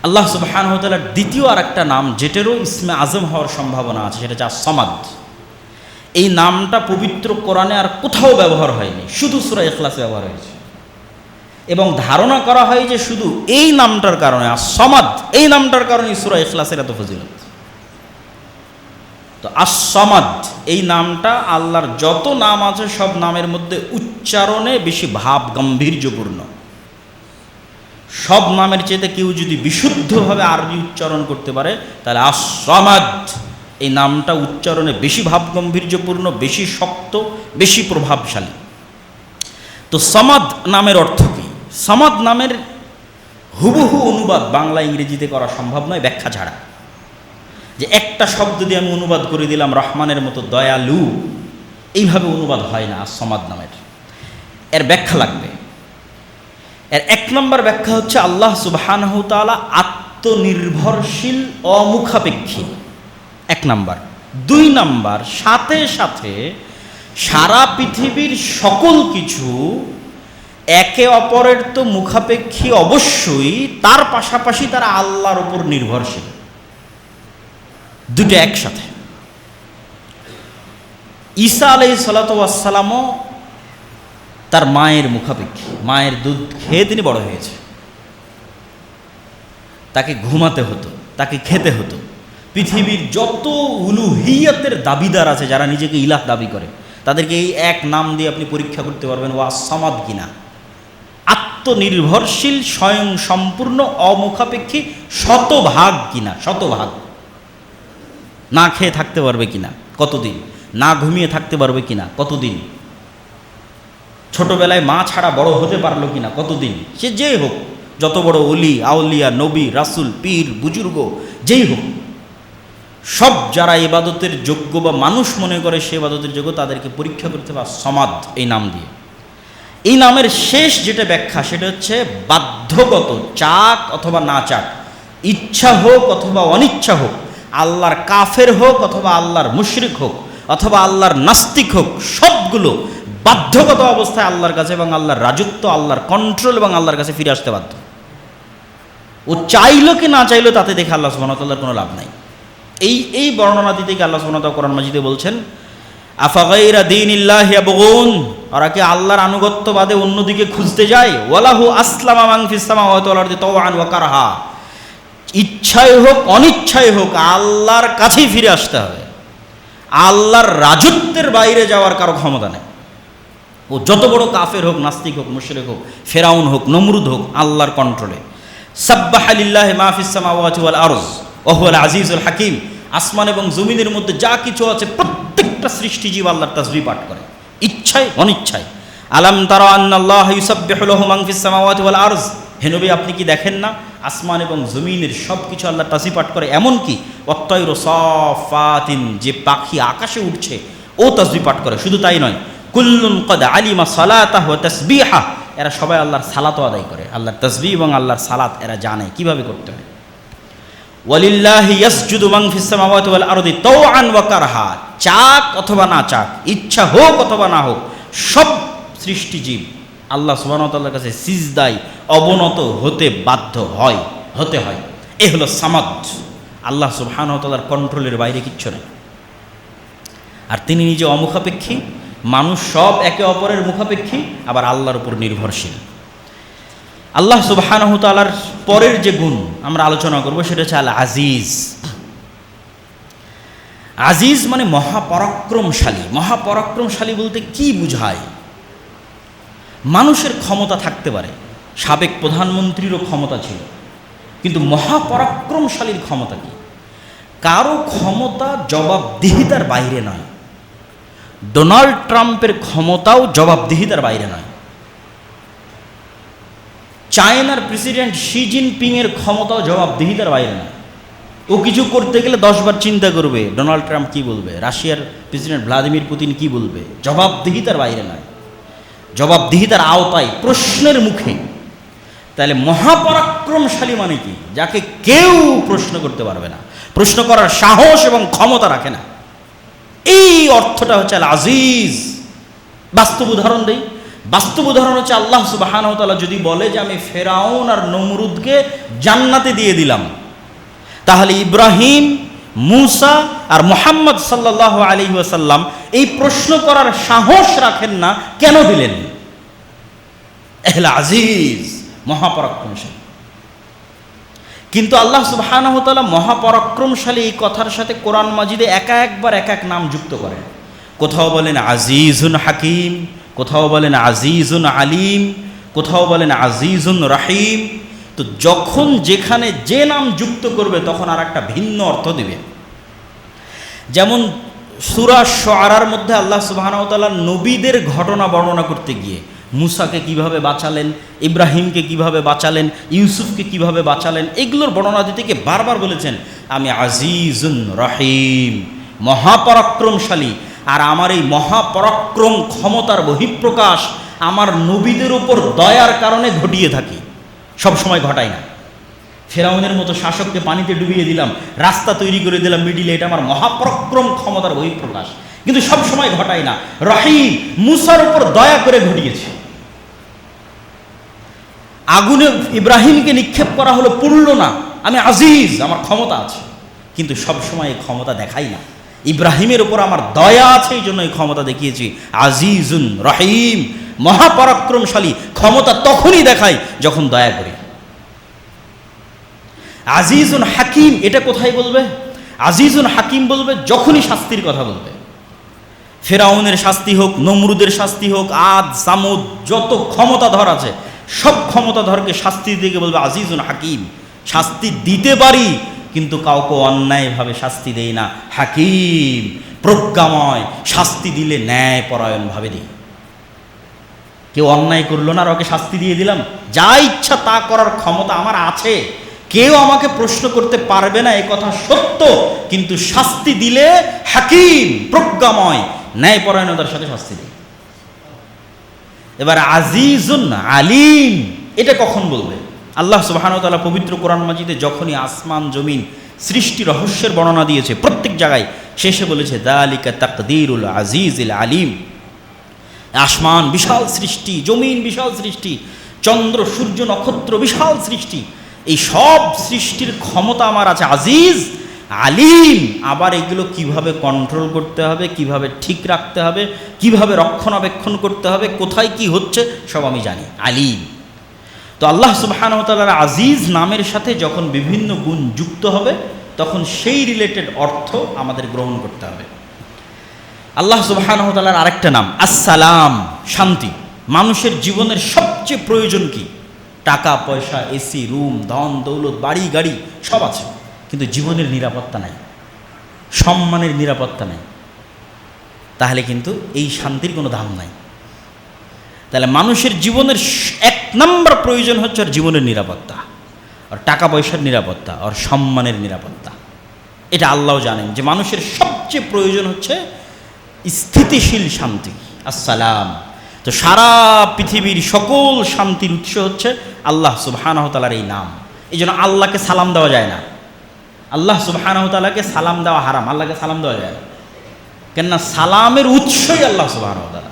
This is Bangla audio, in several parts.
আল্লাহ সুবহানাহু ওয়া তাআলার দ্বিতীয় আর একটা নাম যেটারও ইসমে আজম হওয়ার সম্ভাবনা আছে, সেটা হচ্ছে সামাদ। এই নামটা পবিত্র কোরআনে আর কোথাও ব্যবহার হয়নি, শুধু সূরা ইখলাসে ব্যবহার হয়েছে। এবং ধারণা করা হয় যে শুধু এই নামটার কারণে, আস-সামাদ এই নামটার কারণে সূরা ইখলাসের এত ফজিলত। তো আস-সামাদ এই নামটা আল্লাহর যত নাম আছে সব নামের মধ্যে উচ্চারণে বেশি ভাব গাম্ভীর্যপূর্ণ। সব নামের চেয়ে কেউ যদি বিশুদ্ধভাবে আরবি উচ্চারণ করতে পারে তাহলে আস-সামাদ এই নামটা উচ্চারণে বেশি ভাব গাম্ভীর্যপূর্ণ, বেশি শক্ত, বেশি প্রভাবশালী। তো সামাদ নামের অর্থ কী? সামাদ নামের হুবহু অনুবাদ বাংলা ইংরেজিতে করা সম্ভব নয় ব্যাখ্যা ছাড়া। যে একটা শব্দ দিয়ে আমি অনুবাদ করে দিলাম রহমানের মতো দয়ালু, এইভাবে অনুবাদ হয় না আস-সামাদ নামের। এর ব্যাখ্যা লাগবে। এর এক নম্বর ব্যাখ্যা হচ্ছে আল্লাহ সুবহানাহু ওয়া তাআলা আত্মনির্ভরশীল, অমুখাপেক্ষী, এক নাম্বার। দুই নাম্বার, সাথে সাথে সারা পৃথিবীর সকল কিছু একে অপরের তো মুখাপেক্ষী অবশ্যই, তার পাশাপাশি তারা আল্লাহর উপর নির্ভরশীল, দুটো একসাথে। ঈসা আলাইহিস সালাতু ওয়াস সালামও তার মায়ের মুখাপেক্ষী, মায়ের দুধ খেয়ে তিনি বড় হয়েছে। তাকে ঘুমাতে হতো, তাকে খেতে হতো। পৃথিবীর যত উলুহিয়াতের দাবিদার আছে, যারা নিজেকে ইলাহ দাবি করে, তাদেরকে এই এক নাম দিয়ে আপনি পরীক্ষা করতে পারবেন ও আস-সামাদ কিনা। আত্মনির্ভরশীল, স্বয়ং সম্পূর্ণ, অমুখাপেক্ষী, শতভাগ কিনা, শতভাগ। না খেয়ে থাকতে পারবে কিনা, কতদিন? না ঘুমিয়ে থাকতে পারবে কিনা, কতদিন? ছোটবেলায় মা ছাড়া বড় হতে পারলো কিনা, কতদিন? সে যেই হোক, যত বড় ওলি, আউলিয়া, নবী, রাসূল, পীর, বুজুর্গ যেই হোক, সব যারা ইবাদতের যোগ্য বা মানুষ মনে করে সে ইবাদতের যোগ্য, তাদেরকে পরীক্ষা করতে হবে সামাদ এই নাম দিয়ে। এই নামের শেষ যেটা ব্যাখ্যা সেটা হচ্ছে বাধ্যগত, চাক অথবা না চাক, ইচ্ছা হোক অথবা অনিচ্ছা হোক, আল্লাহর কাফের হোক অথবা আল্লাহর মুশরিক হোক অথবা আল্লাহর নাস্তিক হোক, সবগুলো বাধ্যগত অবস্থায় আল্লাহর কাছে এবং আল্লাহর রাজত্ব, আল্লাহর কন্ট্রোল এবং আল্লাহর কাছে ফিরে আসতে বাধ্য। ও চাইলো কি না চাইলো তাতে দেখে আল্লাহ সুবহানাহু ওয়া তাআলার কোনো লাভ নাই। এই বর্ণনা দিতে গিয়ে আল্লাহ সুবহানাহু ওয়া তাআলা কোরআন মাজিদে বলছেন, আফাগাইরা দীনিল্লাহি ইয়াবগুন, ওরা কি আল্লাহর আনুগত্য বাদে অন্যদিকে খুঁজতে যায়? ওয়ালাহু আসলামা মান ফিস সামাওয়াতি ওয়াল আরদি তাওআন ওয়া কারহা, ইচ্ছাই হোক অনিচ্ছাই হোক আল্লাহর কাছেই ফিরে আসতে হবে। আল্লাহর রাজত্বের বাইরে যাওয়ার কারো ক্ষমতা নেই। ও যত বড় কাফের হোক, নাস্তিক হোক, মুশরিক হোক, ফেরাউন হোক, নমরুদ হোক, আল্লাহর কন্ট্রোলে। সাব্বাহা লিল্লাহি মা ফিস সামাওয়াতি ওয়াল আরজ ওয়া হুয়াল আজিজুল হাকিম, আসমান এবং জমিনের মধ্যে যা কিছু আছে প্রত্যেকটা সৃষ্টিজীব আল্লাহর তাসবিহ পাঠ করে, ইচ্ছায় অনিচ্ছায়। আলাম তারা আন্নাল্লাহা ইউসাব্বিহু লাহু মান ফিস সামাওয়াতি ওয়াল আরজ, হে নবী আপনি কি দেখেন না আসমান এবং জমিনের সব কিছু আল্লাহর তাসবিহ পাঠ করে। এমনকি ওয়াত-তায়রু সাফাতিন, যে পাখি আকাশে উঠছে ও তাসবিহ পাঠ করে। শুধু তাই নয়, কুল্লুন ক্বাদ আলিমা সালাতাহু ওয়া তাসবিহা, এরা সবাই আল্লাহর সালাতও আদায় করে। আল্লাহর তাসবিহ এবং আল্লাহর সালাত এরা জানে কিভাবে করতে হয়। ওয়ালিল্লাহি ইয়াসজুদু মান ফিস সামাওয়াতি ওয়াল আরদি তাওআন ওয়া কারহা, চাক অথবা না চাক, ইচ্ছা হোক অথবা না হোক, সব সৃষ্টিজীব আল্লাহ সুবহানাহু ওয়া তাআলার কাছে সিজদায় অবনত হতে বাধ্য হয়, হতে হয়। এ হলো সামাদ। আল্লাহ সুবহানাহু ওয়া তাআলার কন্ট্রোলের বাইরে কিচ্ছু নেই। আর তিনি নিজে অমুখাপেক্ষী, মানুষ সব একে অপরের মুখাপেক্ষী, আবার আল্লাহর উপর নির্ভরশীল। আল্লাহ সুবহানাহু ওয়া তাআলার পরের যে গুণ আমরা আলোচনা করব সেটা হচ্ছে আল আজিজ। আজিজ মানে মহাপরাক্রমশালী। মহাপরাক্রমশালী বলতে কি বুঝায়? মানুষের ক্ষমতা থাকতে পারে, সাবেক প্রধানমন্ত্রীরও ক্ষমতা ছিল, কিন্তু মহাপরাক্রমশালীর ক্ষমতা কি? কারো ক্ষমতা জবাবদিহিতার বাইরে নয়। ডোনাল্ড ট্রাম্পের ক্ষমতাও জবাবদিহিতার বাইরে নয়। চায়নার প্রেসিডেন্ট শি জিনপিংয়ের ক্ষমতাও জবাবদিহিতার বাইরে নয়। ও কিছু করতে গেলে 10 বার চিন্তা করবে ডোনাল্ড ট্রাম্প কি বলবে, রাশিয়ার প্রেসিডেন্ট ভ্লাদিমির পুতিন কি বলবে। জবাবদিহিতার বাইরে নয়, জবাবদিহিতার আওতায়, প্রশ্নের মুখে। তাহলে মহাপরাক্রমশালী মানে কি? যাকে কেউ প্রশ্ন করতে পারবে না, প্রশ্ন করার সাহস এবং ক্ষমতা রাখে না। এই অর্থটা হচ্ছে আল আজিজ। বাস্তব উদাহরণ দেই, বাস্তব উদাহরণ হচ্ছে আল্লাহ সুবহানাহু ওয়া তাআলা যদি বলে যে আমি ফেরাউন আর নমরুদকে জান্নাতে দিয়ে দিলাম, তাহলে ইব্রাহিম, মূসা আর মুহাম্মদ সাল্লাল্লাহু আলাইহি ওয়াসাল্লাম এই প্রশ্ন করার সাহস রাখেন না, কেন দিলেন? এহলা আজিজ, মহাপরাক্রমশালী। কিন্তু আল্লাহ সুবহানাহু ওয়া তাআলা মহাপরাক্রমশালী এই কথার সাথে কোরআন মাজিদে একবার এক এক নাম যুক্ত করেন। কোথাও বলেন আজিজুন হাকিম, কোথাও বলেন আজিজুন আলিম, কোথাও বলেন আজিজুন রাহিম। তো যখন যেখানে যে নাম যুক্ত করবে তখন আর একটা ভিন্ন অর্থ দিবে। যেমন সূরা শুআরার মধ্যে আল্লাহ সুবহানাহু ওয়া তাআলা নবীদের ঘটনা বর্ণনা করতে গিয়ে মুসাকে কিভাবে বাঁচালেন, ইব্রাহিমকে কিভাবে বাঁচালেন, ইউসুফকে কিভাবে বাঁচালেন, এগুলোর বর্ণনা দিতে গিয়ে বারবার বলেছেন আমি আজিজুন রহিম, মহাপরাক্রমশালী। আর আমার এই মহাপরাক্রম ক্ষমতার বহিঃপ্রকাশ আমার নবীদের উপর দয়ার কারণে ঘটিয়ে থাকি, সবসময় ঘটাই না। ফেরাউনের মতো শাসককে পানিতে ডুবিয়ে দিলাম, রাস্তা তৈরি করে দিলাম মিডিলে, এটা আমার মহাপরাক্রম ক্ষমতার বহিঃপ্রকাশ, কিন্তু সবসময় ঘটাই না। রহিম, মুসার উপর দয়া করে ঘটিয়েছে। আগুনে ইব্রাহিমকে নিক্ষেপ করা হলো, পুড়ল না, আমি আজিজ, আমার ক্ষমতা আছে, কিন্তু সবসময় এই ক্ষমতা দেখাই না। ইব্রাহিমের উপর আমার দয়া আছে, এই জন্য এই ক্ষমতা দেখিয়েছি। আজিজুন রহিম, মহাপরাক্রমশালী, ক্ষমতা তখনই দেখাই যখন দয়া করি। আজিজুন হাকিম, এটা কোথায় বলবে? আজিজুন হাকিম বলবে যখনই শাস্তির কথা বলবে। ফেরাউনের শাস্তি হোক, নমরুদের শাস্তি হোক, আদ সামুদ যত ক্ষমতাধর আছে সব ক্ষমতাধরকে শাস্তি দিতে বলবে আজিজুন হাকিম। শাস্তি দিতে পারি কিন্তু কাউকে অন্যায়ভাবে শাস্তি দেই না। হাকিম, প্রজ্ঞাময়, শাস্তি দিলে ন্যায়পরায়ণভাবে দিই। কেউ অন্যায় করলো না আর ওকে শাস্তি দিয়ে দিলাম, যা ইচ্ছা তা করার ক্ষমতা আমার আছে, কেউ আমাকে প্রশ্ন করতে পারবে না, এ কথা সত্য, কিন্তু শাস্তি দিলে হাকিম, প্রজ্ঞাময়, ন্যায়পরায়ণতার সাথে শাস্তি দিই। এবার আজিজুন আলিম, এটা কখন বলবে? আল্লাহ সুবহানাহু ওয়া তাআলা পবিত্র কোরআন মাজিদে যখনই আসমান জমিন সৃষ্টি রহস্যের বর্ণনা দিয়েছে, প্রত্যেক জায়গায় শেষে বলেছে যালিকা তাকদীরুল আজিজিল আলিম। আসমান বিশাল সৃষ্টি, জমিন বিশাল সৃষ্টি, চন্দ্র সূর্য নক্ষত্র বিশাল সৃষ্টি, এই সব সৃষ্টির ক্ষমতা আমার আছে, আজিজ আলিম। আবার এগুলো কিভাবে কন্ট্রোল করতে হবে, কিভাবে ঠিক রাখতে হবে, কিভাবে রক্ষণাবেক্ষণ করতে হবে, কোথায় কি হচ্ছে সব আমি জানি, আলিম। তো আল্লাহ সুবহানাহু ওয়া তাআলার আজিজ নামের সাথে যখন বিভিন্ন গুণ যুক্ত হবে তখন সেই রিলেটেড অর্থ আমাদের গ্রহণ করতে হবে। আল্লাহ সুবহানাহু ওয়া তাআলার আরেকটা নাম আসসালাম, শান্তি। মানুষের জীবনের সবচেয়ে প্রয়োজন কি? টাকা পয়সা, এসি রুম, ধন দৌলত, বাড়ি গাড়ি সব আছে, কিন্তু জীবনের নিরাপত্তা নাই, সম্মানের নিরাপত্তা নাই, তাহলে কিন্তু এই শান্তির কোনো দাম নাই। তাহলে মানুষের জীবনের এক নম্বর প্রয়োজন হচ্ছে ওর জীবনের নিরাপত্তা, আর টাকা পয়সার নিরাপত্তা, আর সম্মানের নিরাপত্তা। এটা আল্লাহ জানেন যে মানুষের সবচেয়ে প্রয়োজন হচ্ছে স্থিতিশীল শান্তি, আসসালাম। তো সারা পৃথিবীর সকল শান্তির উৎস হচ্ছে আল্লাহ সুবহানাহু ওয়া তাআলার এই নাম। এই জন্য আল্লাহকে সালাম দেওয়া যায় না, আল্লাহ সুবহানাহু ওয়া তাআলাকে সালাম দেওয়া হারাম, আল্লাহকে সালাম দেওয়া যায় না, কেননা সালামের উৎসই আল্লাহ সুবহানাহু ওয়া তাআলা।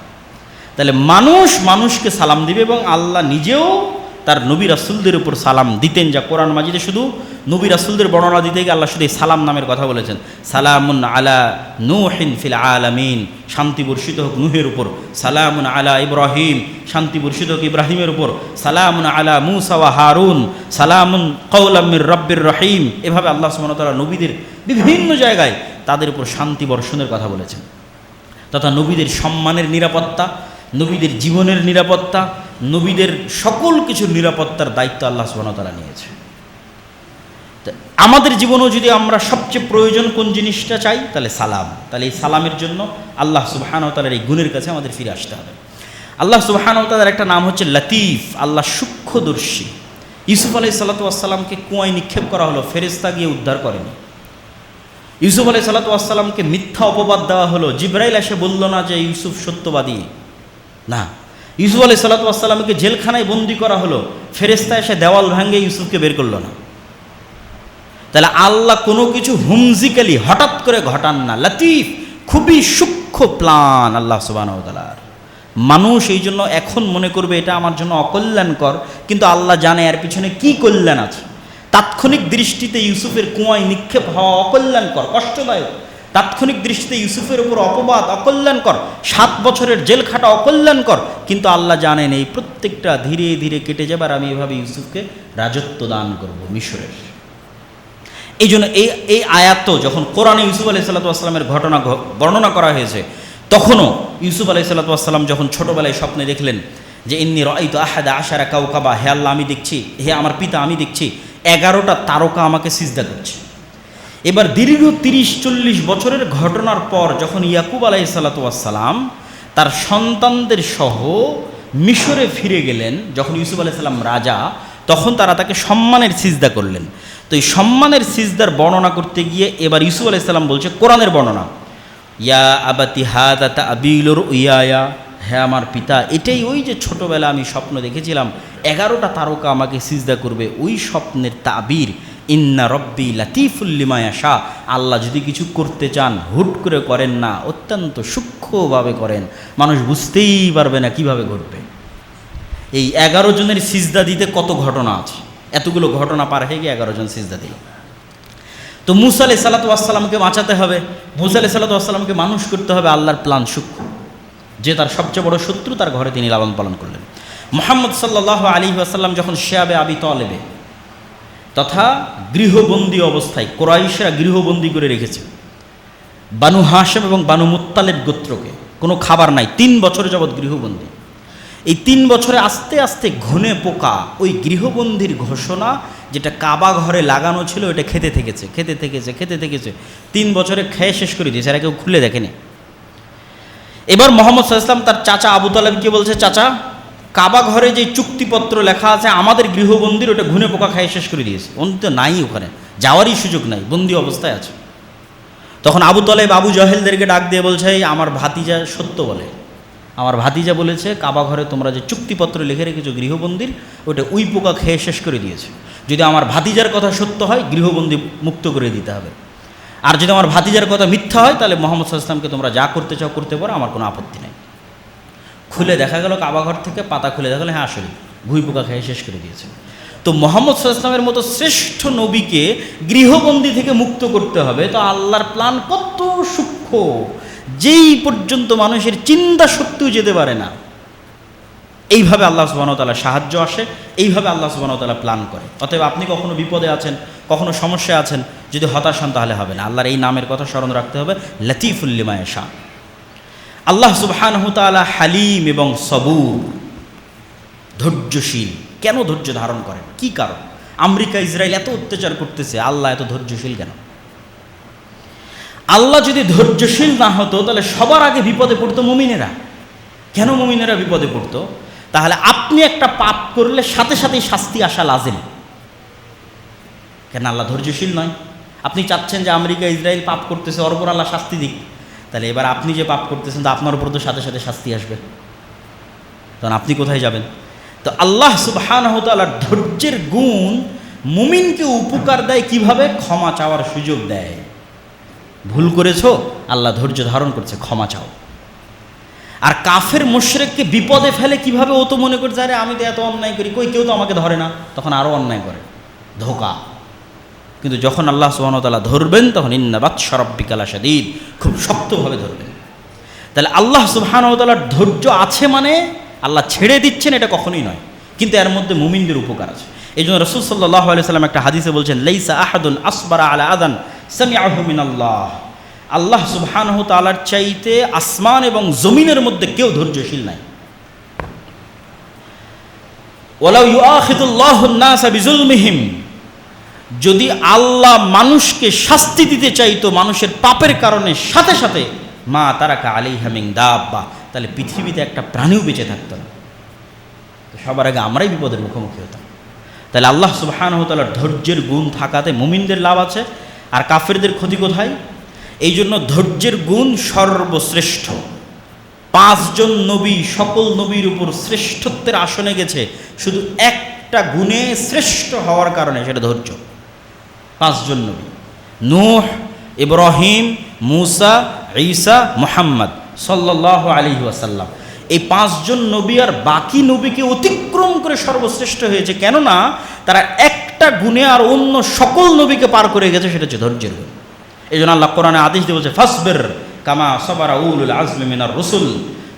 তাহলে মানুষ মানুষকে সালাম দিবে, এবং আল্লাহ নিজেও তার নবী রাসূলদের উপর সালাম দিতেন, যা কোরআন মাজিদে শুধু নবী রাসূলদের বর্ণনা দিতে গিয়ে আল্লাহ শুধু এই সালাম নামের কথা বলেছেন। সালামুন আলা নূহিন ফিল আলামিন, শান্তি বর্ষিত হোক নূহের উপর। সালামুন আলা ইব্রাহিম, শান্তি বর্ষিত হোক ইব্রাহিমের উপর। সালামুন আলা মূসা ওয়া হারুন, সালামুন কওলাম মির রাব্বির রহিম। এভাবে আল্লাহ সুবহানাহু ওয়া তাআলা নবীদের বিভিন্ন জায়গায় তাদের উপর শান্তি বর্ষণের কথা বলেছেন, তথা নবীদের সম্মানের নিরাপত্তা, নবীদের জীবনের নিরাপত্তা, নবীদের সকল কিছুর নিরাপত্তার দায়িত্ব আল্লাহ সুবহানাহু ওয়া তাআলা নিয়েছে। আমাদের জীবনেও যদি আমরা সবচেয়ে প্রয়োজন কোন জিনিসটা চাই, তাহলে সালাম। তাহলে এই সালামের জন্য আল্লাহ সুবহানাহু ওয়া তাআলার এই গুণের কাছে আমাদের ফিরে আসতে হবে। আল্লাহ সুবহানাহু ওয়া তাআলার একটা নাম হচ্ছে লতিফ, আল্লাহ সূক্ষ্মদর্শী। ইউসুফ আলাইহিস সালাতু ওয়াস সালামকে কুয়ায় নিক্ষেপ করা হলো, ফেরেশতা গিয়ে উদ্ধার করেনি। ইউসুফ আলাইহিস সালাতু ওয়াস সালামকে মিথ্যা অপবাদ দেওয়া হলো, জিবরাইল এসে বলল না যে ইউসুফ সত্যবাদী, না। ইউসুফ আলাইহিস সালাতু ওয়াস সালামকে জেলখানায় বন্দি করা হলো, ফেরেশতা এসে দেওয়াল ভাঙে ইউসুফকে বের করলো না। তাহলে আল্লাহ কোনো কিছু হুমজিক্যালি হঠাৎ করে ঘটান না, লতিফ, খুবই সূক্ষ্ম প্ল্যান আল্লাহ সুবহানাহু ওয়া তাআলার। মানুষ এই জন্য এখন মনে করবে এটা আমার জন্য অকল্যাণকর, কিন্তু আল্লাহ জানে এর পিছনে কি কল্যাণ আছে। তাৎক্ষণিক দৃষ্টিতে ইউসুফের কুয়ায় নিক্ষেপ হওয়া অকল্যাণকর, কষ্টদায়ক। তাৎক্ষণিক দৃষ্টিতে ইউসুফের উপর অপবাদ অকল্যাণকর, 7 বছরের জেল খাটা অকল্যাণকর, কিন্তু আল্লাহ জানেন এই প্রত্যেকটা ধীরে ধীরে কেটে যাবার, আমি এভাবে ইউসুফকে রাজত্ব দান করব মিশরের। এই জন্য এই আয়াত যখন কোরআনে ইউসুফ আলাইহিস সালামের ঘটনা বর্ণনা করা হয়েছে, তখনও ইউসুফ আলাইহিস সালাম যখন ছোটোবেলায় স্বপ্নে দেখলেন যে ইন্নী রাআইতু আহাদা আশারা কাওকাবা, হে আল্লাহ আমি দেখছি, হে আমার পিতা আমি দেখছি 11টা তারকা আমাকে সিজদা করছে। এবার দীর্ঘ 30-40 বছরের ঘটনার পর যখন ইয়াকুব আলাইহিস সালাম তার সন্তানদের সহ মিশরে ফিরে গেলেন, যখন ইউসুফ আলাইহিস সালাম রাজা, তখন তারা তাকে সম্মানের সিজদা করলেন। তো এই সম্মানের সিজদার বর্ণনা করতে গিয়ে এবার ইউসুফ আলাইহিস সালাম বলছে কোরআনের বর্ণনা, ইয়া আবাতি হাযা তা'বীলুর রুইয়া, হ্যাঁ আমার পিতা, এটাই ওই যে ছোটোবেলা আমি স্বপ্ন দেখেছিলাম 11টা তারকা আমাকে সিজদা করবে, ওই স্বপ্নের তাবির। ইন্না রব্বি লাতিফুল লিমা ইয়াশা, আল্লাহ যদি কিছু করতে চান হুট করে করেন না, অত্যন্ত সূক্ষ্মভাবে করেন, মানুষ বুঝতেই পারবে না কিভাবে ঘটবে। এই 11 জনের সিজদা দিতে কত ঘটনা আছে, এতগুলো ঘটনা পার হয়ে গিয়ে 11 জন সিজদা দিল। তো মুসা আলাইহিস সালামকে বাঁচাতে হবে, মুসা আলাইহিস সালামকে মানুষ করতে হবে, আল্লাহর প্ল্যান সূক্ষ্ম। যে তার সবচেয়ে বড় শত্রু, তার ঘরে তিনি লালন পালন করলেন। মুহাম্মদ সাল্লাল্লাহু আলাইহি ওয়াসাল্লাম যখন শিয়াবে আবি তালেবে তথা গৃহবন্দী অবস্থায়, কুরাইশরা গৃহবন্দী করে রেখেছে বানু হাশেম এবং বানু মুত্তালিব গোত্রকে, কোনো খাবার নাই, 3 বছর যাবৎ গৃহবন্দী। এই 3 বছরে আস্তে আস্তে ঘুনে পোকা ওই গৃহবন্দির ঘোষণা যেটা কাবা ঘরে লাগানো ছিল ওটা খেতে থেকেছে 3 বছরে খেয়ে শেষ করে দিয়েছে, এরা কেউ খুলে দেখেনি। এবার মোহাম্মদ সাল্লাল্লাহু আলাইহি ওয়াসাল্লাম তার চাচা আবু তালেবকে বলছে, চাচা কাবা ঘরে যে চুক্তিপত্র লেখা আছে আমাদের গৃহবন্দির, ওটা ঘুনে পোকা খেয়ে শেষ করে দিয়েছে, অন্ত নাই, ওখানে যাওয়ারই সুযোগ নাই, বন্দি অবস্থায় আছে। তখন আবু তালেব আবু জহেলদেরকে ডাক দিয়ে বলছে, আমার ভাতিজা সত্য বলে, আমার ভাতিজা বলেছে কাবা ঘরে তোমরা যে চুক্তিপত্র লিখে রেখেছো গৃহবন্দির, ওটা উই পোকা খেয়ে শেষ করে দিয়েছে। যদি আমার ভাতিজার কথা সত্য হয় গৃহবন্দী মুক্ত করে দিতে হবে, আর যদি আমার ভাতিজার কথা মিথ্যা হয় তাহলে মোহাম্মদ সাল্লাল্লাহু আলাইহি ওয়াসাল্লামকে তোমরা যা করতে চাও করতে পারো, আমার কোনো আপত্তি নেই। খুলে দেখা গেল কাবা ঘর থেকে পাতা খুলে দেখা গেলো, হ্যাঁ আসলে ঘুই পোকা খেয়ে শেষ করে দিয়েছে। তো মোহাম্মদ সাল্লাল্লাহু আলাইহি ওয়াসাল্লামের মতো শ্রেষ্ঠ নবীকে গৃহবন্দী থেকে মুক্ত করতে হবে, তো আল্লাহর প্ল্যান কত সূক্ষ্ম, যেই পর্যন্ত মানুষের চিন্তা সত্যিও যেতে পারে না। এইভাবে আল্লাহ সুবহানাহু ওয়া তাআলা সাহায্য আসে, এইভাবে আল্লাহ সুবহানাহু ওয়া তাআলা প্ল্যান করে। অতএব আপনি কখনো বিপদে আছেন, কখনো সমস্যায় আছেন, যদি হতাশ হন তাহলে হবে না, আল্লাহর এই নামের কথা স্মরণ রাখতে হবে, লতিফুল লিমা ইয়াশা। আল্লাহ সুবহানাহু ওয়া তাআলা হালিম এবং সবুর, ধৈর্যশীল। কেন ধৈর্য ধারণ করেন, কি কারণ? আমেরিকা ইসরায়েল এত অত্যাচার করতেছে, আল্লাহ এত ধৈর্যশীল কেন? আল্লাহ যদি ধৈর্যশীল না হতো তাহলে সবার আগে বিপদে পড়তো মুমিনেরা। কেন মুমিনেরা বিপদে পড়তো? তাহলে আপনি একটা পাপ করলে সাথে সাথেই শাস্তি আসা লাজিম। কেন আল্লাহ ধৈর্যশীল নয়? আপনি চাচ্ছেন যে আমেরিকা ইসরায়েল পাপ করতেছে, ওর উপর আল্লাহ শাস্তি দিক, তাহলে এবার আপনি যে পাপ করতেছেন তা আপনার উপর তো সাথে সাথে শাস্তি আসবে, তখন আপনি কোথায় যাবেন? তো আল্লাহ সুবহানাহু ওয়া তাআলার ধৈর্যের গুণ মুমিনকে উপকার দেয় কিভাবে? ক্ষমা চাওয়ার সুযোগ দেয়। ভুল করেছো, আল্লাহ ধৈর্য ধারণ করছে, ক্ষমা চাও। আর কাফের মুশরিককে বিপদে ফেলে কিভাবে? ও তো মনে করছে আরে আমি তো এত অন্যায় করি, কই কেউ তো আমাকে ধরে না, তখন আরও অন্যায় করে, ধোঁকা। কিন্তু যখন আল্লাহ সুবহানাহু ওয়া তাআলা ধরবেন তখন ইন্না বাতশা রাব্বিকা লাশাদীদ, খুব শক্তভাবে ধরবেন। তাহলে আল্লাহ সুবহানাহু ওয়া তাআলার ধৈর্য আছে মানে আল্লাহ ছেড়ে দিচ্ছেন এটা কখনোই নয়, কিন্তু এর মধ্যে মুমিনদের উপকার আছে। এই জন্য রাসূল সাল্লাল্লাহু আলাইহি ওয়াসাল্লাম একটা হাদিসে বলছেন, লাইসা আহাদুন আসবারা আলা আযান সামিআহু মিনাল্লাহ, আল্লাহ সুবহানাহু ওয়া তাআলার চাইতে আসমান এবং জমিনের মধ্যে কেউ ধৈর্যশীল নাই। ওয়ালাউ ইউআখিযুল্লাহুন নাসা বিজুলমিহিম, যদি আল্লাহ মানুষকে শাস্তি দিতে চাইতো মানুষের পাপের কারণে, সাথে সাথে মা তারাকা আলাইহা মিন দাব্বা, তাহলে পৃথিবীতে একটা প্রাণীও বেঁচে থাকতো না। তো সবার আগে আমরাই বিপদের মুখোমুখি হতাম। তাহলে আল্লাহ সুবহানাহু ওয়া তাআলার ধৈর্যের গুণ থাকাতে মুমিনদের লাভ আছে, আর কাফেরদের ক্ষতি কোথায়? এই জন্য ধৈর্যের গুণ সর্বশ্রেষ্ঠ। 5 জন নবী সকল নবীর উপর শ্রেষ্ঠত্বের আসনে গেছে শুধু একটা গুণে শ্রেষ্ঠ হওয়ার কারণে, সেটা ধৈর্য। 5 জন নবী, নূহ, ইব্রাহিম, মূসা, ঈসা, মুহাম্মদ সাল্লাল্লাহু আলাইহি ওয়াসাল্লাম, এই 5 জন নবী আর বাকি নবীকে অতিক্রম করে সর্বশ্রেষ্ঠ হয়েছে, কেননা তারা একটা গুণে আর অন্য সকল নবীকে পার করে গেছে, সেটা হচ্ছে ধৈর্যের গুণ। এই জন্য আল্লাহ কোরআনে আদেশ দিয়ে বলছে, ফাসবির কামা সাবারা উলুল আজমি মিনার রসুল,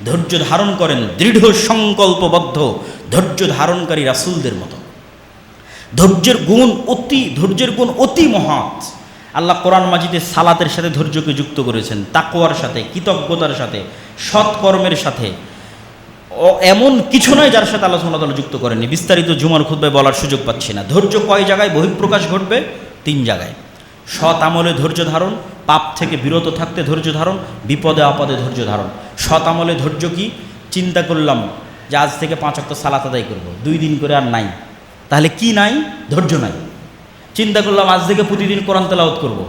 ধৈর্য ধারণ করেন দৃঢ় সংকল্পবদ্ধ ধৈর্য ধারণকারী রাসূলদের মতো। ধৈর্যের গুণ অতি মহৎ। আল্লাহ কোরআন মাজিদে সালাতের সাথে ধৈর্যকে যুক্ত করেছেন, তাকওয়ার সাথে, কৃতজ্ঞতার সাথে, সৎকর্মের সাথে। এমন কিছু নয় যার সাথে আল্লাহ সুবহানাহু ওয়া তাআলা যুক্ত করেননি। বিস্তারিত জুমার খুতবায় বলার সুযোগ পাচ্ছি না। ধৈর্য কয় জায়গায় বহিঃপ্রকাশ ঘটবে? 3 জায়গায়। সৎ আমলে ধৈর্য ধারণ, পাপ থেকে বিরত থাকতে ধৈর্য ধারণ, বিপদে আপদে ধৈর্য ধারণ। সৎ আমলে ধৈর্য কি? চিন্তা করলাম যে আজ থেকে 5 ওয়াক্ত সালাত আদায় করব, 2 দিন করে আর নাই, তাহলে কি নাই? ধৈর্য নাই। চিন্তা করলাম আজ থেকে প্রতিদিন কোরআন তেলাওয়াত করব,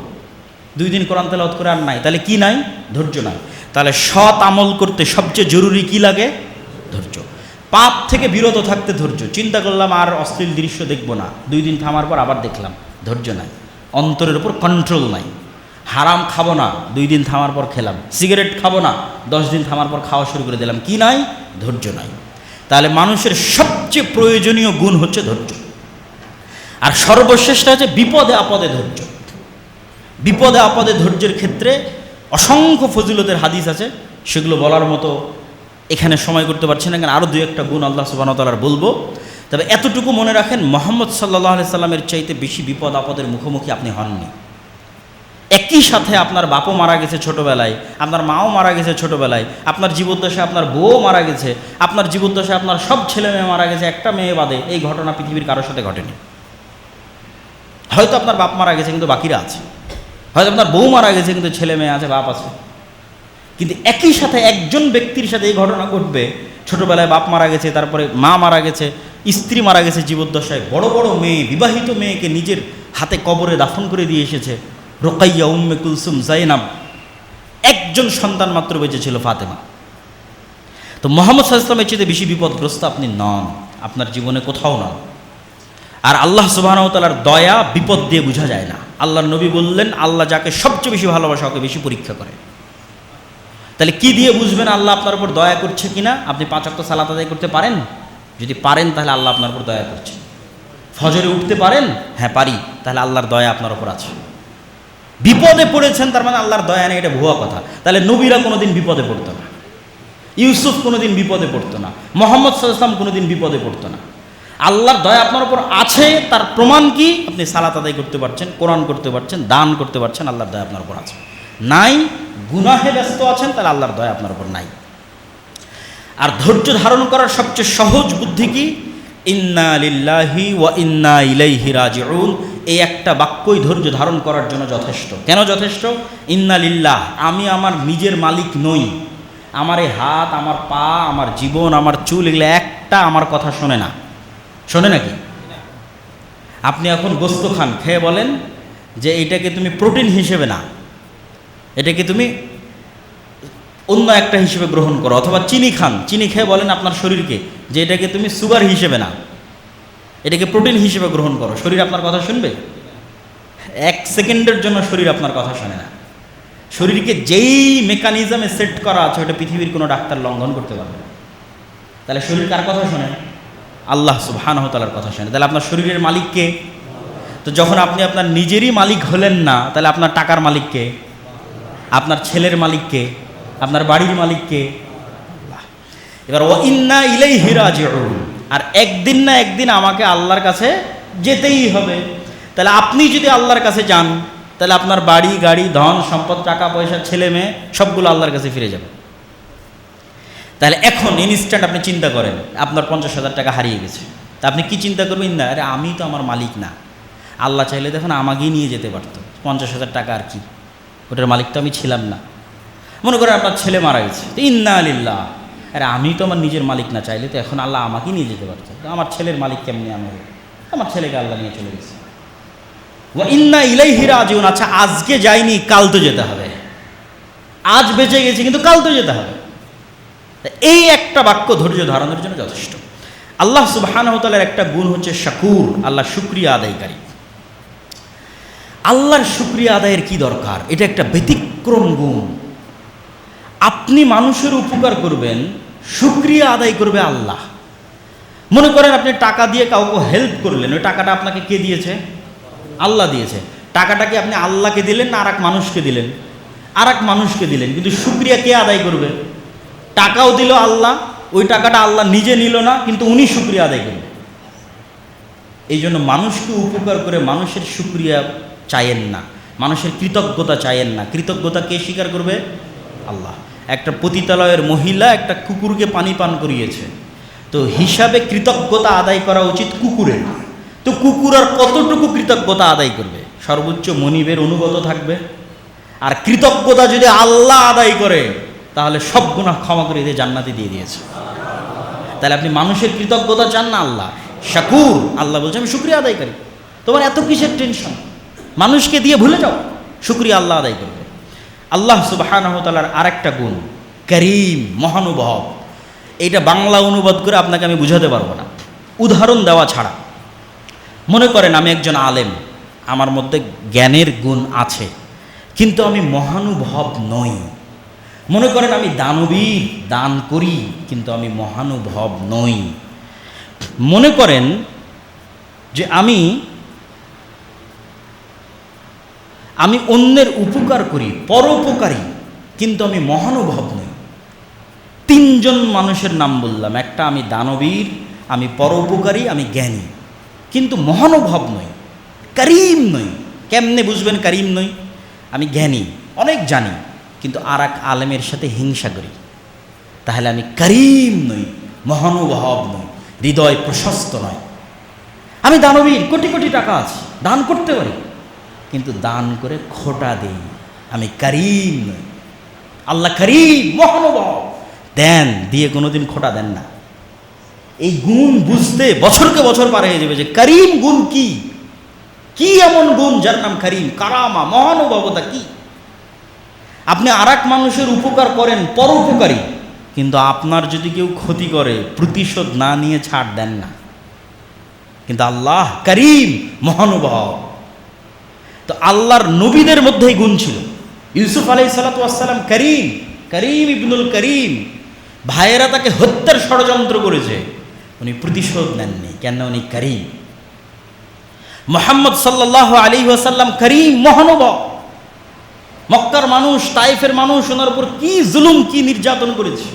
2 দিন কোরআন তেলাওয়াত করে আর নাই, তাহলে কি নাই? ধৈর্য নাই। তাহলে সৎ আমল করতে সবচেয়ে জরুরি কি লাগে? ধৈর্য। পাপ থেকে বিরত থাকতে ধৈর্য। চিন্তা করলাম আর অশ্লীল দৃশ্য দেখব না, 2 দিন থামার পর আবার দেখলাম, ধৈর্য নাই। অন্তরের উপর কন্ট্রোল নাই। হারাম খাবো না, 2 দিন থামার পর খেলাম। সিগারেট খাবো না, 10 দিন থামার পর খাওয়া শুরু করে দিলাম, কি নাই? ধৈর্য নাই। তাহলে মানুষের সবচেয়ে প্রয়োজনীয় গুণ হচ্ছে ধৈর্য। আর সর্বশ্রেষ্ঠ হচ্ছে বিপদে আপদে ধৈর্য। বিপদে আপদে ধৈর্যের ক্ষেত্রে অসংখ্য ফজিলতের হাদিস আছে, সেগুলো বলার মতো এখানে সময় করতে পারছি না, কারণ আরও 2-1টা গুণ আল্লাহ সুবহানাহু ওয়া তাআলার বলবো। তবে এতটুকু মনে রাখেন, মুহাম্মদ সাল্লাল্লাহু আলাইহি সাল্লামের চাইতে বেশি বিপদ আপদের মুখোমুখি আপনি হননি। একই সাথে আপনার বাপও মারা গেছে ছোটোবেলায়, আপনার মাও মারা গেছে ছোটোবেলায়, আপনার জীবদ্দশায় আপনার বউও মারা গেছে, আপনার জীবদ্দশায় আপনার সব ছেলে মেয়ে মারা গেছে, একটা মেয়ে বাদে। এই ঘটনা পৃথিবীর কারোর সাথে ঘটেনি। হয়তো আপনার বাপ মারা গেছে কিন্তু বাকিরা আছে, হয়তো আপনার বউ মারা গেছে কিন্তু ছেলে মেয়ে আছে, বাপ আছে। কিন্তু একই সাথে একজন ব্যক্তির সাথে এই ঘটনা ঘটবে, ছোটোবেলায় বাপ মারা গেছে, তারপরে মা মারা গেছে, স্ত্রী মারা গেছে জীবদ্দশায়, বড় বড় মেয়ে, বিবাহিত মেয়েকে নিজের হাতে কবরে দাফন করে দিয়ে এসেছে। রোকাইয়া, উম্মে কুলসুম, জাইনাব, একজন সন্তান মাত্র বেঁচে ছিল, ফাতেমা। তো মুহাম্মদ সাল্লাল্লাহু আলাইহি ওয়াসাল্লামের চেয়ে বেশি বিপদগ্রস্ত আপনি নন, আপনার জীবনে কোথাও নন। আর আল্লাহ সুবহানাহু ওয়া তাআলার দয়া বিপদ দিয়ে বোঝা যায় না। আল্লাহর নবী বললেন, আল্লাহ যাকে সবচেয়ে বেশি ভালোবাসে ওকে বেশি পরীক্ষা করে। তাহলে কি দিয়ে বুঝবেন আল্লাহ আপনার উপর দয়া করছে কিনা? আপনি 5 ওয়াক্ত সালাত আদায় করতে পারেন? যদি পারেন তাহলে আল্লাহ আপনার উপর দয়া করছে। ফজরে উঠতে পারেন? হ্যাঁ পারি, তাহলে আল্লাহর দয়া আপনার উপর আছে। বিপদে পড়েছেন তার মানে আল্লাহর দয়া নেই, এটা ভুয়া কথা। তাহলে নবীরা কোনোদিন বিপদে পড়তো না, ইউসুফ কোনোদিন বিপদে পড়তো না, মুহাম্মদ সাল্লাল্লাহু আলাইহি ওয়াসাল্লাম কোনোদিন বিপদে পড়তো না। আল্লাহর দয়া আপনার উপর আছে, তার প্রমাণ কি? আপনি সালাত আদায় করতে পারছেন, কোরআন করতে পারছেন, দান করতে পারছেন, আল্লাহর দয়া আপনার উপর আছে। নাই, গুনাহে ব্যস্ত আছেন, তাহলে আল্লাহর দয়া আপনার উপর নাই। আর ধৈর্য ধারণ করার সবচেয়ে সহজ বুদ্ধি কি? ইন্না লিল্লাহি ওয়া ইন্না ইলাইহি রাজিউন। এই একটা বাক্যই ধৈর্য ধারণ করার জন্য যথেষ্ট। কেন যথেষ্ট? ইন্না লিল্লাহ, আমি আমার নিজের মালিক নই। আমার এই হাত, আমার পা, আমার জীবন, আমার চুল, এগুলো একটা আমার কথা শোনে না। শোনে নাকি? আপনি এখন গোস্ত খান, খেয়ে বলেন যে এটাকে তুমি প্রোটিন হিসেবে না, এটাকে তুমি অন্য একটা হিসেবে গ্রহণ করো। অথবা চিনি খান, চিনি খেয়ে বলেন আপনার শরীরকে যে এটাকে তুমি সুগার হিসেবে না, এটাকে প্রোটিন হিসেবে গ্রহণ করো। শরীর আপনার কথা শুনবে? 1 সেকেন্ডের জন্য শরীর আপনার কথা শোনে না। শরীরকে যেই মেকানিজমে সেট করা আছে ওটা পৃথিবীর কোনো ডাক্তার লঙ্ঘন করতে পারবে না। তাহলে শরীর কার কথা শোনে? আল্লাহ সুবহানাহু ওয়া তাআলার কথা শোনে। তাহলে আপনার শরীরের মালিক কে? তো যখন আপনি আপনার নিজেরই মালিক হলেন না, তাহলে আপনার টাকার মালিক কে? আপনার ছেলের মালিক কে? আপনার বাড়ির মালিক কে? আল্লাহ। এবার ওয়া ইন্না ইলাইহি রাজিউন, আর একদিন না একদিন আমাকে আল্লাহর কাছে যেতেই হবে। তাহলে আপনি যদি আল্লাহর কাছে যান, তাহলে আপনার বাড়ি, গাড়ি, ধন সম্পদ, টাকা পয়সা, ছেলে মেয়ে সবগুলো আল্লাহর কাছে ফিরে যাবে। তাহলে এখন ইনস্ট্যান্ট আপনি চিন্তা করেন আপনার 50,000 টাকা হারিয়ে গেছে, তা আপনি কি চিন্তা করবেন? না, আরে আমি তো আমার মালিক না। আল্লাহ চাইলে দেখুন আমাকেই নিয়ে যেতে পারতো। 50,000 টাকা আর কি, ওটার মালিক তো আমি ছিলাম না। মনে করেন আপনার ছেলে মারা গেছে, তো ইন্না লিল্লাহ, আরে আমি তো আমার নিজের মালিক না, চাইলে তো এখন আল্লাহ আমাকেই নিয়ে যেতে পারতো। আমার ছেলের মালিক কেমনি? আমার ছেলেকে আল্লাহ নিয়ে চলে গেছে। ওয়া ইন্না ইলাইহি রাজিউন। আচ্ছা, আজকে যাইনি, কাল তো যেতে হবে। আজ বেঁচে গেছি কিন্তু কাল তো যেতে হবে। এই একটা বাক্য ধৈর্য ধারণের জন্য যথেষ্ট। আল্লাহ সুবহানাহু ওয়া তাআলার একটা গুণ হচ্ছে শাকুর, আল্লাহ শুকরিয়া আদায়কারী। আল্লাহর শুকরিয়া আদায়ের কি দরকার? এটা একটা ব্যতিক্রম গুণ। আপনি মানুষের উপকার করবেন, শুকরিয়া আদায় করবে আল্লাহ। মনে করেন আপনি টাকা দিয়ে কাউকে হেল্প করলেন, ওই টাকাটা আপনাকে কে দিয়েছে? আল্লাহ দিয়েছে। টাকাটা কি আপনি আল্লাহকে দিলেন না আর এক মানুষকে দিলেন? আর এক মানুষকে দিলেন, কিন্তু শুকরিয়া কে আদায় করবে? টাকাও দিল আল্লাহ, ওই টাকাটা আল্লাহ নিজে নিল না, কিন্তু উনি শুকরিয়া আদায় করবে। এই জন্য মানুষকে উপকার করে মানুষের শুকরিয়া চায়েন না, মানুষের কৃতজ্ঞতা চায়েন না। কৃতজ্ঞতা কে স্বীকার করবে? আল্লাহ। একটা পতিতালয়ের মহিলা একটা কুকুরকে পানি পান করিয়েছে, তো হিসাবে কৃতজ্ঞতা আদায় করা উচিত কুকুরের। তো কুকুর আর কতটুকু কৃতজ্ঞতা আদায় করবে? সর্বোচ্চ মনিবের অনুগত থাকবে। আর কৃতজ্ঞতা যদি আল্লাহ আদায় করে তাহলে সব গুনাহ ক্ষমা করে দিয়ে জান্নাতে দিয়ে দিয়েছে। তাহলে আপনি মানুষের কৃতজ্ঞতা চান না, আল্লাহ শাকুর। আল্লাহ বলছে আমি শুকরিয়া আদায় করি, তোমার এত কিসের টেনশন? মানুষকে দিয়ে ভুলে যাও, শুকরিয়া আল্লাহ আদায় করবে। আল্লাহ সুবহানাহু ওয়া তাআলার আরেকটা গুণ করিম, মহানুভব। এইটা বাংলা অনুবাদ করে আপনাকে আমি বুঝাতে পারবো না, উদাহরণ দেওয়া ছাড়া। মনে করেন আমি একজন আলেম, আমার মধ্যে জ্ঞানের গুণ আছে, কিন্তু আমি মহানুভব নই। মনে করেন আমি দানবীর, দান করি, কিন্তু আমি মহানুভব নই। মনে করেন যে আমি অন্যের উপকার করি, পরোপকারী, কিন্তু আমি মহানুভব নই। তিনজন মানুষের নাম বললাম, একটা আমি দানবীর, আমি পরোপকারী, আমি জ্ঞানী, কিন্তু মহানুভব নই, করিম নই। কেমনে বুঝবেন করিম নই? আমি জ্ঞানী, অনেক জানি, কিন্তু আর এক আলেমের সাথে হিংসা করি, তাহলে আমি করিম নই, মহানুভব নই, হৃদয় প্রশস্ত নয়। আমি দানবীর, কোটি কোটি টাকা আছে, দান করতে পারি, কিন্তু দান করে খোটা দেই, আমি করিম নই। আল্লাহ করিম, মহানুভব, দেন, দিয়ে কোনোদিন খোটা দেন না। এই গুণ বুঝতে বছরকে বছর পার হয়ে যাবে যে করিম গুণ কি, কি এমন গুণ যার নাম করিম, কারামা, মহানুভবতা কি। আপনি আর এক মানুষের উপকার করেন, পরোপকারী, কিন্তু আপনার যদি কেউ ক্ষতি করে প্রতিশোধ না নিয়ে ছাড় দেন না। কিন্তু আল্লাহ করিম, মহানুভব। তো আল্লাহর নবীদের মধ্যেই গুণ ছিল। ইউসুফ আলাইহিস সালাতু ওয়াস সালাম করিম, করিম ইবনুল করিম। ভাইয়েরা তাকে হত্যার ষড়যন্ত্র করেছে, উনি প্রতিশোধ নেননি, কেন? উনি করিম। মুহাম্মদ সাল্লাল্লাহু আলাইহি ওয়াসাল্লাম করিম, মহানুভব। মক্কার মানুষ, তায়েফের মানুষ ওনার উপর কি জুলুম, কি নির্যাতন করেছে,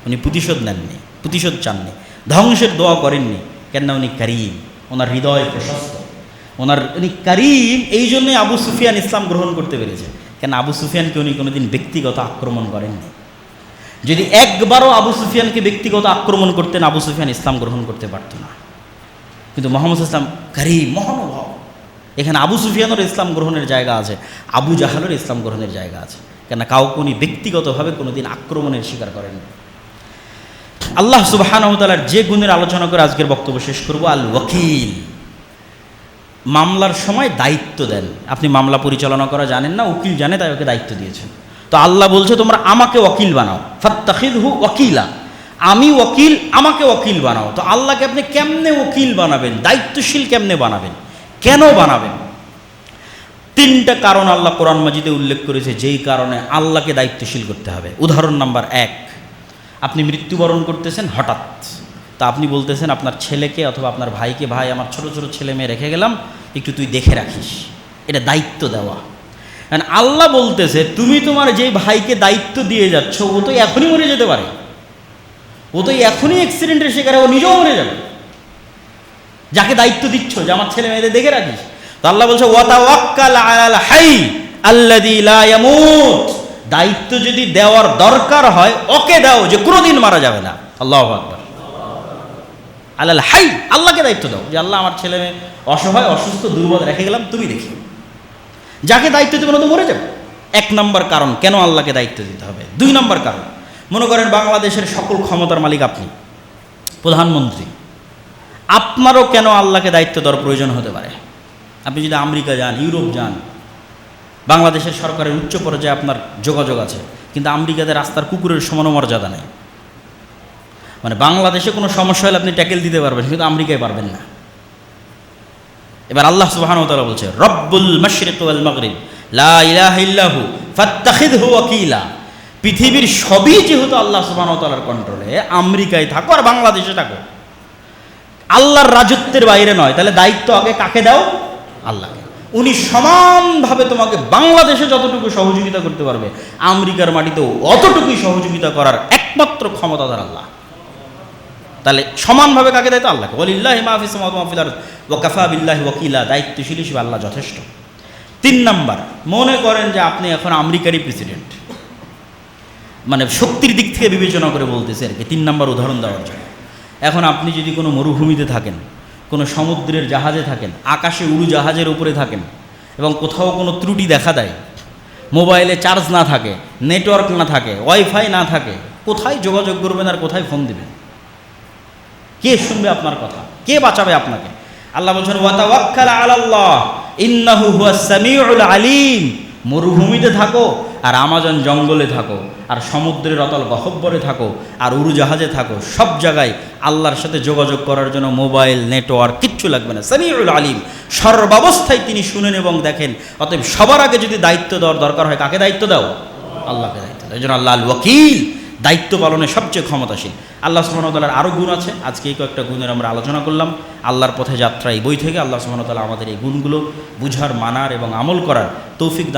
উনি প্রতিশোধ নেননি, প্রতিশোধ চাননি, ধ্বংসের দোয়া করেননি, কেন? উনি করিম, ওনার হৃদয় প্রশস্ত, উনি করিম। এই জন্যই আবু সুফিয়ান ইসলাম গ্রহণ করতে পেরেছে, কেন? আবু সুফিয়ানকে উনি কোনোদিন ব্যক্তিগত আক্রমণ করেননি। যদি একবারও আবু সুফিয়ানকে ব্যক্তিগত আক্রমণ করতেন, আবু সুফিয়ান ইসলাম গ্রহণ করতে পারত না। কিন্তু মুহাম্মদ ইসলাম করিম, মহানুভব। এখানে আবু সুফিয়ানের ইসলাম গ্রহণের জায়গা আছে, আবু জাহালের ইসলাম গ্রহণের জায়গা আছে, কেন? কাউকে উনি ব্যক্তিগতভাবে কোনোদিন আক্রমণের শিকার করেন। আল্লাহ সুবহানাহু ওয়া তাআলার যে গুণের আলোচনা করে আজকের বক্তব্য শেষ করব, আল ওয়াকিল। মামলার সময় দায়িত্ব দেন। আপনি মামলা পরিচালনা করা জানেন না, উকিল জানে, তাই ওকে দায়িত্ব দিয়েছেন। তো আল্লাহ বলছে তোমরা আমাকে ওয়াকিল বানাও, ফাত্তাখিযহু ওয়াকিলা। আমি ওয়াকিল, আমাকে ওয়াকিল বানাও। তো আল্লাহকে আপনি কেমনে ওয়াকিল বানাবেন, দায়িত্বশীল কেমনে বানাবেন, কেন বানাবেন? তিনটা কারণ আল্লাহ কোরআন মাজিদে উল্লেখ করেছে, যেই কারণে আল্লাহকে দায়িত্বশীল করতে হবে। উদাহরণ নাম্বার 1, আপনি মৃত্যুবরণ করতেছেন হঠাৎ, তা আপনি বলতেছেন আপনার ছেলেকে অথবা আপনার ভাইকে, ভাই আমার ছোট ছোট ছেলে মেয়ে রেখে গেলাম, একটু তুই দেখে রাখিস। এটা দায়িত্ব দেওয়া। আল্লাহ বলতেছে তুমি তোমার যে ভাইকে দায়িত্ব দিয়ে যাচ্ছ, ও তো এখনই মরে যেতে পারে, ও তো এখনই অ্যাক্সিডেন্টের শিকার, ও নিজেও মরে যাবে। যাকে দায়িত্ব দিচ্ছ যে আমার ছেলে মেয়েদের দেখে রাখিস, তো আল্লাহ বলছে ওয়াতাওয়াক্কাল আলাল হাই আল্লাযী লা ইয়ামুত। দায়িত্ব যদি দেওয়ার দরকার হয় ওকে দাও, যে কোনোদিন মারা যাবে না। আল্লাহু আকবার। আলাল হাই, আল্লাহকে দায়িত্ব দাও, যে আল্লাহ আমার ছেলে মেয়ে অসহায়, অসুস্থ, দুর্বল রেখে গেলাম, তুমি দেখি। যাকে দায়িত্ব দেবে না তো মরে যাবে। 1 নম্বর কারণ কেন আল্লাহকে দায়িত্ব দিতে হবে। 2 নম্বর কারণ, মনে করেন বাংলাদেশের সকল ক্ষমতার মালিক আপনি, প্রধানমন্ত্রী, আপনারও কেন আল্লাহকে দায়িত্ব দেওয়ার প্রয়োজন হতে পারে। আপনি যদি আমেরিকা যান, ইউরোপ যান, বাংলাদেশের সরকারের উচ্চ পর্যায়ে আপনার যোগাযোগ আছে, কিন্তু আমেরিকাতে রাস্তার কুকুরের সমান মর্যাদা নেই। মানে বাংলাদেশে কোনো সমস্যা হলে আপনি ট্যাকেল দিতে পারবেন, কিন্তু আমেরিকায় পারবেন না। এবার আল্লাহ সুবহানাহু ওয়া তাআলা বলছে রব্বুল মাশরিক ওয়াল মাগরিব লা ইলাহা ইল্লাহু ফাত্তাখিযহু ওয়াকিলা। পৃথিবীর সবই যেহেতু আল্লাহ সুবহানাহু ওয়া তাআলার কন্ট্রোলে, আমেরিকায় থাকো আর বাংলাদেশে থাকো, আল্লাহর রাজত্বের বাইরে নয়, তাহলে দায়িত্ব আগে কাকে দাও? আল্লাহকে। উনি সমানভাবে তোমাকে বাংলাদেশে যতটুকু সহযোগিতা করতে পারবে, আমেরিকার মাটিতেও অতটুকুই সহযোগিতা করার একমাত্র ক্ষমতাধর আল্লাহ। তাহলে সমানভাবে কাকে দায়িত্ব? আল্লাহকে। ওয়ালিল্লাহি মা ফিস সামাওয়াতি ওয়া মা ফিল আরদ ওয়া কাফা বিল্লাহি ওয়াকিলা, দায়িত্বশীল হিসেবে আল্লাহ যথেষ্ট। 3 নাম্বার, মনে করেন যে আপনি এখন আমেরিকারই প্রেসিডেন্ট, মানে শক্তির দিক থেকে বিবেচনা করে বলতেছে আর কি, 3 নাম্বার উদাহরণ দেওয়ার জন্য। এখন আপনি যদি কোনো মরুভূমিতে থাকেন, কোনো সমুদ্রের জাহাজে থাকেন, আকাশে উড়োজাহাজের উপরে থাকেন, এবং কোথাও কোনো ত্রুটি দেখা দেয়, মোবাইলে চার্জ না থাকে, নেটওয়ার্ক না থাকে, ওয়াইফাই না থাকে, কোথায় যোগাযোগ করবেন আর কোথায় ফোন দেবেন? কে শুনবে আপনার কথা? কে বাঁচাবে আপনাকে? আল্লাহ বলছেন ওয়া তাওয়াক্কাল আলাল্লাহ ইন্নাহু হুয়াস সামিউল আলিম। মরুভূমিতে থাকো আর আমাজন জঙ্গলে থাকো আর সমুদ্রের অতল গহ্বরে থাকো আর উড়োজাহাজে থাকো, সব জায়গায় আল্লাহর সাথে যোগাযোগ করার জন্য মোবাইল নেটওয়ার্ক কিচ্ছু লাগবে না। সামিউল আলিম, সর্বাবস্থায় তিনি শুনেন এবং দেখেন। অতএব সবার আগে যদি দায়িত্ব দেওয়ার দরকার হয়, কাকে দায়িত্ব দাও? আল্লাহকে দায়িত্ব দাও। এই জন্য আল্লাহ আল ওয়াকিল, দায়িত্ব পালনে সবচেয়ে ক্ষমতাশীল। আল্লাহ সুবহানাহু ওয়া তাআলার আরও গুণ আছে, আজকে এই কয়েকটা গুণের আমরা আলোচনা করলাম। আল্লাহর পথে যাত্রা এই বই থেকে আল্লাহ সুবহানাহু ওয়া তাআলা আমাদের এই গুণগুলো বুঝার, মানার এবং আমল করার তৌফিক